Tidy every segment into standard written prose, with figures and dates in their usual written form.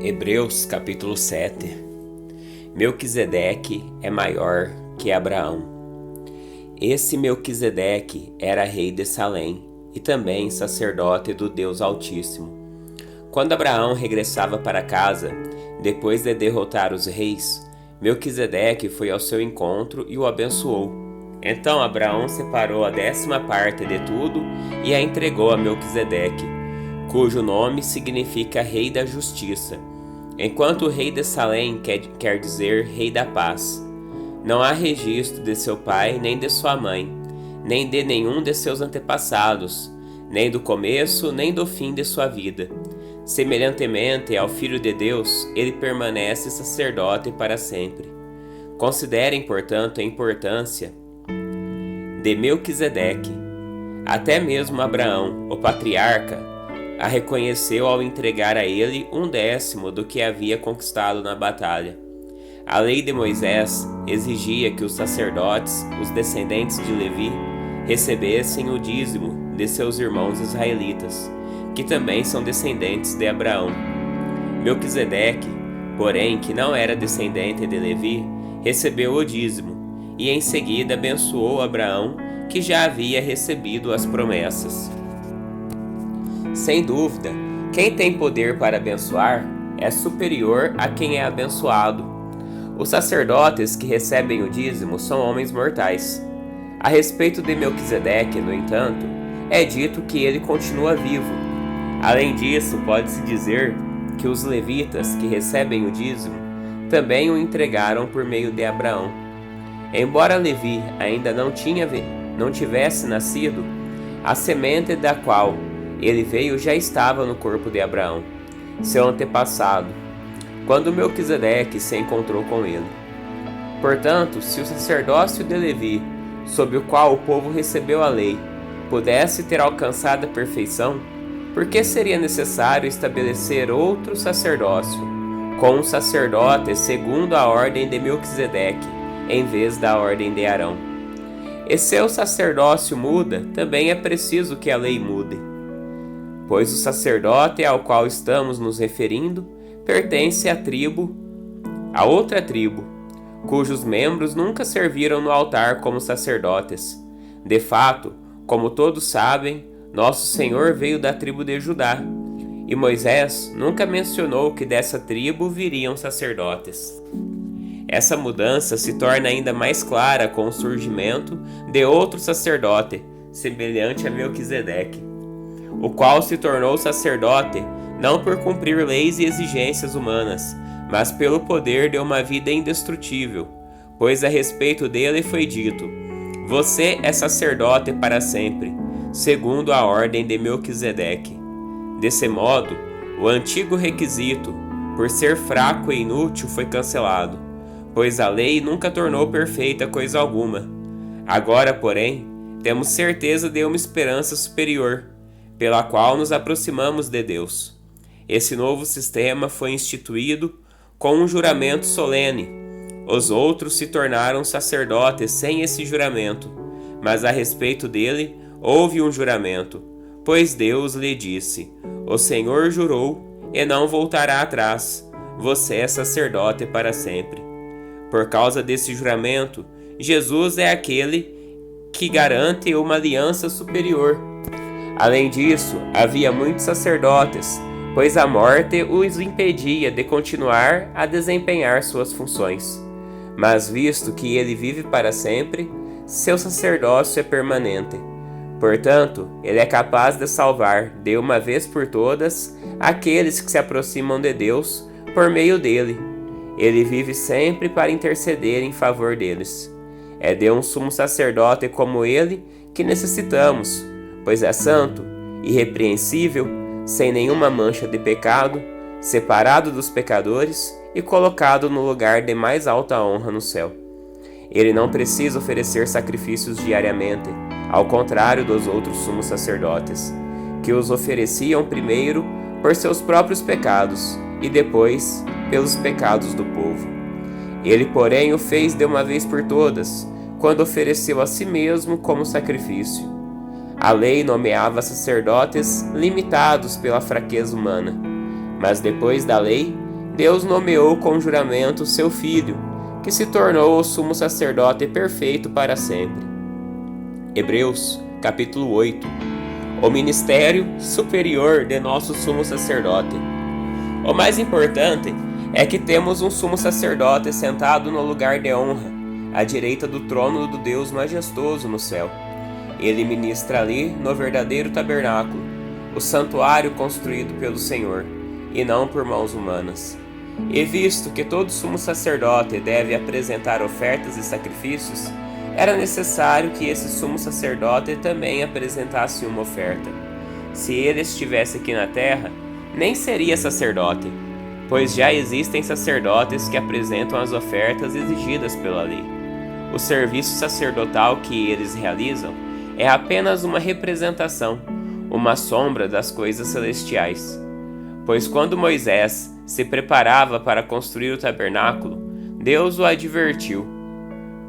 Hebreus capítulo 7. Melquisedeque é maior que Abraão. Esse Melquisedeque era rei de Salém e também sacerdote do Deus Altíssimo. Quando Abraão regressava para casa, depois de derrotar os reis, Melquisedeque foi ao seu encontro e o abençoou. Então Abraão separou a 10ª parte de tudo e a entregou a Melquisedeque, cujo nome significa Rei da Justiça, enquanto o rei de Salém quer dizer Rei da Paz. Não há registro de seu pai nem de sua mãe, nem de nenhum de seus antepassados, nem do começo nem do fim de sua vida. Semelhantemente ao Filho de Deus, ele permanece sacerdote para sempre. Considerem, portanto, a importância de Melquisedeque. Até mesmo Abraão, o patriarca, a reconheceu ao entregar a ele 1/10 do que havia conquistado na batalha. A lei de Moisés exigia que os sacerdotes, os descendentes de Levi, recebessem o dízimo de seus irmãos israelitas, que também são descendentes de Abraão. Melquisedeque, porém, que não era descendente de Levi, recebeu o dízimo e em seguida abençoou Abraão, que já havia recebido as promessas. Sem dúvida, quem tem poder para abençoar é superior a quem é abençoado. Os sacerdotes que recebem o dízimo são homens mortais. A respeito de Melquisedeque, no entanto, é dito que ele continua vivo. Além disso, pode-se dizer que os levitas que recebem o dízimo também o entregaram por meio de Abraão. Embora Levi ainda não tivesse nascido, a semente da qual ele veio já estava no corpo de Abraão, seu antepassado, quando Melquisedeque se encontrou com ele. Portanto, se o sacerdócio de Levi, sob o qual o povo recebeu a lei, pudesse ter alcançado a perfeição, por que seria necessário estabelecer outro sacerdócio, com um sacerdote segundo a ordem de Melquisedeque, em vez da ordem de Arão? E se o sacerdócio muda, também é preciso que a lei mude, pois o sacerdote ao qual estamos nos referindo pertence a outra tribo, cujos membros nunca serviram no altar como sacerdotes. De fato, como todos sabem, nosso Senhor veio da tribo de Judá, e Moisés nunca mencionou que dessa tribo viriam sacerdotes. Essa mudança se torna ainda mais clara com o surgimento de outro sacerdote, semelhante a Melquisedeque, o qual se tornou sacerdote não por cumprir leis e exigências humanas, mas pelo poder de uma vida indestrutível, pois a respeito dele foi dito: você é sacerdote para sempre, segundo a ordem de Melquisedeque. Desse modo, o antigo requisito, por ser fraco e inútil, foi cancelado, pois a lei nunca tornou perfeita coisa alguma. Agora, porém, temos certeza de uma esperança superior, pela qual nos aproximamos de Deus. Esse novo sistema foi instituído com um juramento solene. Os outros se tornaram sacerdotes sem esse juramento, mas a respeito dele houve um juramento, pois Deus lhe disse: o Senhor jurou e não voltará atrás, você é sacerdote para sempre. Por causa desse juramento, Jesus é aquele que garante uma aliança superior. Além disso, havia muitos sacerdotes, pois a morte os impedia de continuar a desempenhar suas funções. Mas visto que ele vive para sempre, seu sacerdócio é permanente. Portanto, ele é capaz de salvar, de uma vez por todas, aqueles que se aproximam de Deus por meio dele. Ele vive sempre para interceder em favor deles. É de um sumo sacerdote como ele que necessitamos, pois é santo, irrepreensível, sem nenhuma mancha de pecado, separado dos pecadores e colocado no lugar de mais alta honra no céu. Ele não precisa oferecer sacrifícios diariamente, ao contrário dos outros sumos sacerdotes, que os ofereciam primeiro por seus próprios pecados e depois pelos pecados do povo. Ele, porém, o fez de uma vez por todas, quando ofereceu a si mesmo como sacrifício. A lei nomeava sacerdotes limitados pela fraqueza humana, mas depois da lei, Deus nomeou com juramento seu Filho, que se tornou o sumo sacerdote perfeito para sempre. Hebreus, capítulo 8. O ministério superior de nosso sumo sacerdote. O mais importante é que temos um sumo sacerdote sentado no lugar de honra, à direita do trono do Deus majestoso no céu. Ele ministra ali no verdadeiro tabernáculo, o santuário construído pelo Senhor, e não por mãos humanas. E visto que todo sumo sacerdote deve apresentar ofertas e sacrifícios, era necessário que esse sumo sacerdote também apresentasse uma oferta. Se ele estivesse aqui na terra, nem seria sacerdote, pois já existem sacerdotes que apresentam as ofertas exigidas pela lei. O serviço sacerdotal que eles realizam é apenas uma representação, uma sombra das coisas celestiais. Pois quando Moisés se preparava para construir o tabernáculo, Deus o advertiu: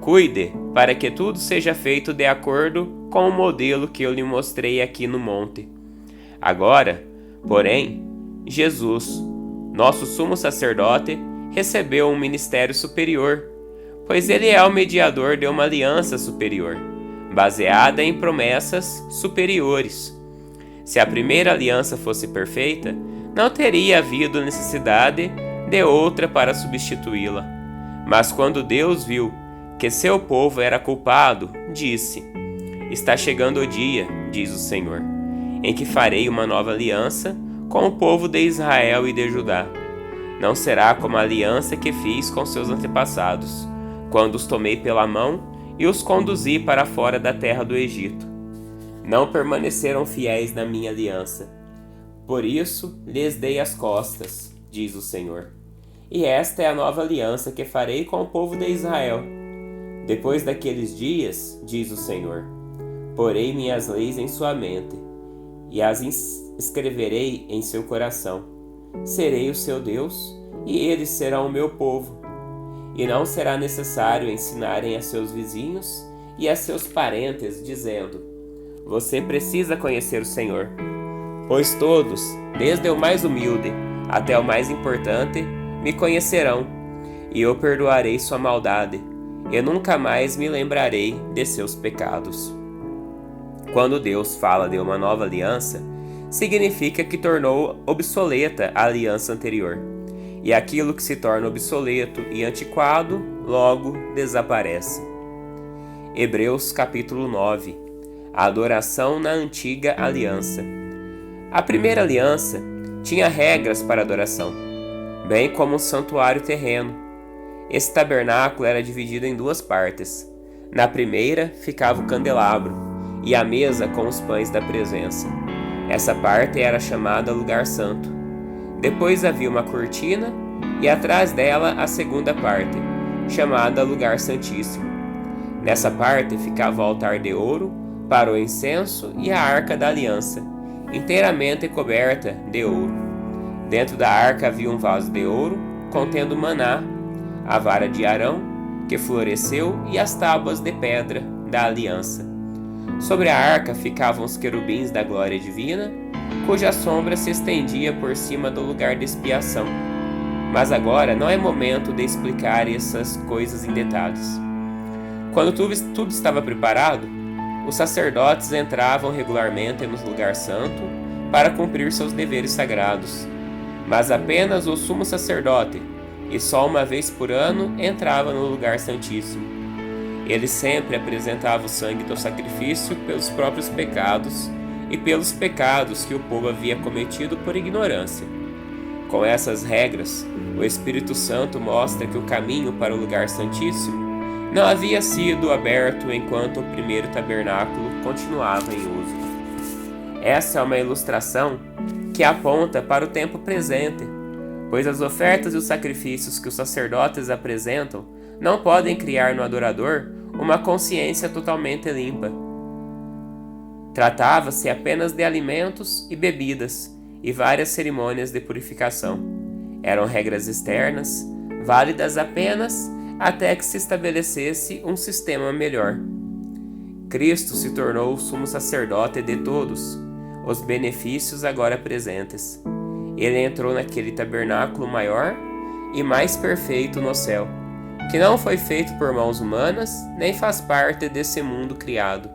cuide para que tudo seja feito de acordo com o modelo que eu lhe mostrei aqui no monte. Agora, porém, Jesus, nosso sumo sacerdote, recebeu um ministério superior, pois ele é o mediador de uma aliança superior, baseada em promessas superiores. Se a primeira aliança fosse perfeita, não teria havido necessidade de outra para substituí-la. Mas quando Deus viu que seu povo era culpado, disse: está chegando o dia, diz o Senhor, em que farei uma nova aliança com o povo de Israel e de Judá. Não será como a aliança que fiz com seus antepassados, quando os tomei pela mão e os conduzi para fora da terra do Egito. Não permaneceram fiéis na minha aliança. Por isso lhes dei as costas, diz o Senhor. E esta é a nova aliança que farei com o povo de Israel. Depois daqueles dias, diz o Senhor, porei minhas leis em sua mente, e as escreverei em seu coração. Serei o seu Deus, e eles serão o meu povo. E não será necessário ensinarem a seus vizinhos e a seus parentes, dizendo: você precisa conhecer o Senhor. Pois todos, desde o mais humilde até o mais importante, me conhecerão, e eu perdoarei sua maldade. Eu nunca mais me lembrarei de seus pecados. Quando Deus fala de uma nova aliança, significa que tornou obsoleta a aliança anterior. E aquilo que se torna obsoleto e antiquado, logo desaparece. Hebreus capítulo 9. A adoração na antiga aliança. A primeira aliança tinha regras para adoração, bem como um santuário terreno. Esse tabernáculo era dividido em duas partes. Na primeira ficava o candelabro e a mesa com os pães da presença. Essa parte era chamada Lugar Santo. Depois havia uma cortina e atrás dela a segunda parte, chamada Lugar Santíssimo. Nessa parte ficava o altar de ouro para o incenso e a arca da aliança, inteiramente coberta de ouro. Dentro da arca havia um vaso de ouro contendo maná, a vara de Arão, que floresceu, e as tábuas de pedra da aliança. Sobre a arca ficavam os querubins da glória divina, cuja sombra se estendia por cima do lugar de expiação. Mas agora não é momento de explicar essas coisas em detalhes. Quando tudo estava preparado, os sacerdotes entravam regularmente no lugar santo para cumprir seus deveres sagrados. Mas apenas o sumo sacerdote, e só uma vez por ano, entrava no lugar santíssimo. Ele sempre apresentava o sangue do sacrifício pelos próprios pecados e pelos pecados que o povo havia cometido por ignorância. Com essas regras, o Espírito Santo mostra que o caminho para o lugar santíssimo não havia sido aberto enquanto o primeiro tabernáculo continuava em uso. Essa é uma ilustração que aponta para o tempo presente, pois as ofertas e os sacrifícios que os sacerdotes apresentam não podem criar no adorador uma consciência totalmente limpa. Tratava-se apenas de alimentos e bebidas e várias cerimônias de purificação. Eram regras externas, válidas apenas até que se estabelecesse um sistema melhor. Cristo se tornou o sumo sacerdote de todos, os benefícios agora presentes. Ele entrou naquele tabernáculo maior e mais perfeito no céu, que não foi feito por mãos humanas, nem faz parte desse mundo criado.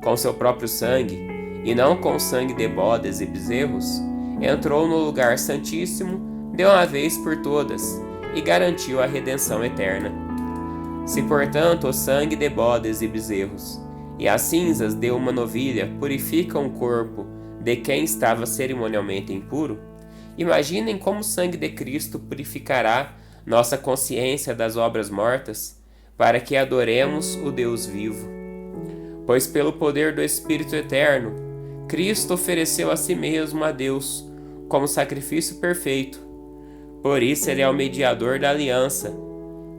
Com seu próprio sangue, e não com o sangue de bodes e bezerros, entrou no lugar santíssimo de uma vez por todas e garantiu a redenção eterna. Se, portanto, o sangue de bodes e bezerros e as cinzas de uma novilha purificam o corpo de quem estava cerimonialmente impuro, imaginem como o sangue de Cristo purificará nossa consciência das obras mortas, para que adoremos o Deus vivo. Pois pelo poder do Espírito Eterno, Cristo ofereceu a si mesmo a Deus como sacrifício perfeito. Por isso ele é o mediador da aliança,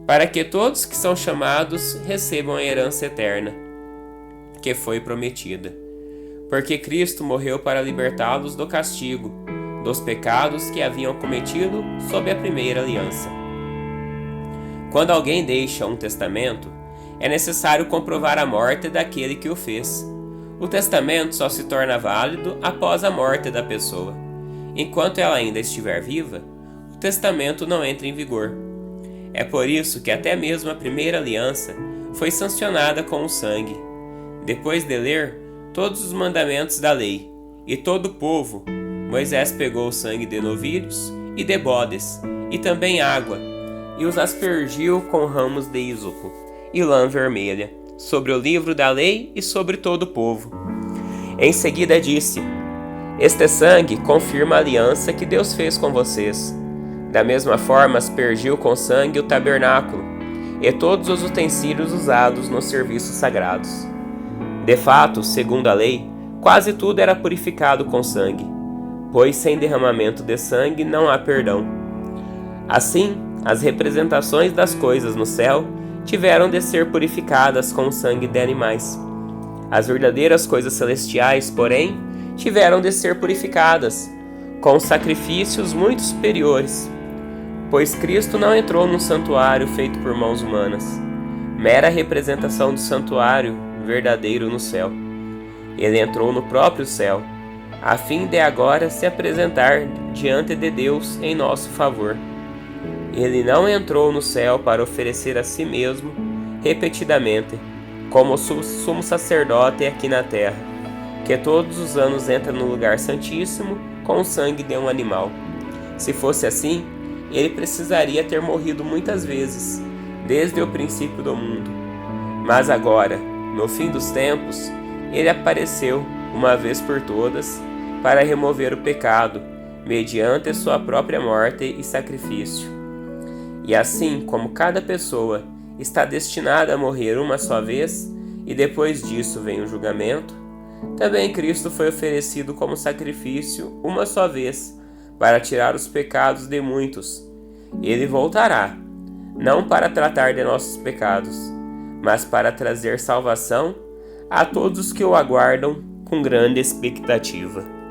para que todos que são chamados recebam a herança eterna, que foi prometida. Porque Cristo morreu para libertá-los do castigo, dos pecados que haviam cometido sob a primeira aliança. Quando alguém deixa um testamento, é necessário comprovar a morte daquele que o fez. O testamento só se torna válido após a morte da pessoa. Enquanto ela ainda estiver viva, o testamento não entra em vigor. É por isso que até mesmo a primeira aliança foi sancionada com o sangue. Depois de ler todos os mandamentos da lei e todo o povo, Moisés pegou o sangue de novilhos e de bodes, e também água, e os aspergiu com ramos de ísopo e lã vermelha, sobre o livro da lei e sobre todo o povo. Em seguida disse: Este sangue confirma a aliança que Deus fez com vocês. Da mesma forma aspergiu com sangue o tabernáculo e todos os utensílios usados nos serviços sagrados. De fato, segundo a lei, quase tudo era purificado com sangue, pois sem derramamento de sangue não há perdão. Assim, as representações das coisas no céu tiveram de ser purificadas com o sangue de animais. As verdadeiras coisas celestiais, porém, tiveram de ser purificadas com sacrifícios muito superiores, pois Cristo não entrou num santuário feito por mãos humanas, mera representação do santuário verdadeiro no céu. Ele entrou no próprio céu, a fim de agora se apresentar diante de Deus em nosso favor. Ele não entrou no céu para oferecer a si mesmo repetidamente, como o sumo sacerdote aqui na terra, que todos os anos entra no lugar santíssimo com o sangue de um animal. Se fosse assim, ele precisaria ter morrido muitas vezes, desde o princípio do mundo. Mas agora, no fim dos tempos, ele apareceu, uma vez por todas, para remover o pecado, mediante sua própria morte e sacrifício. E assim como cada pessoa está destinada a morrer uma só vez, e depois disso vem o julgamento, também Cristo foi oferecido como sacrifício uma só vez, para tirar os pecados de muitos. Ele voltará, não para tratar de nossos pecados, mas para trazer salvação a todos que o aguardam com grande expectativa.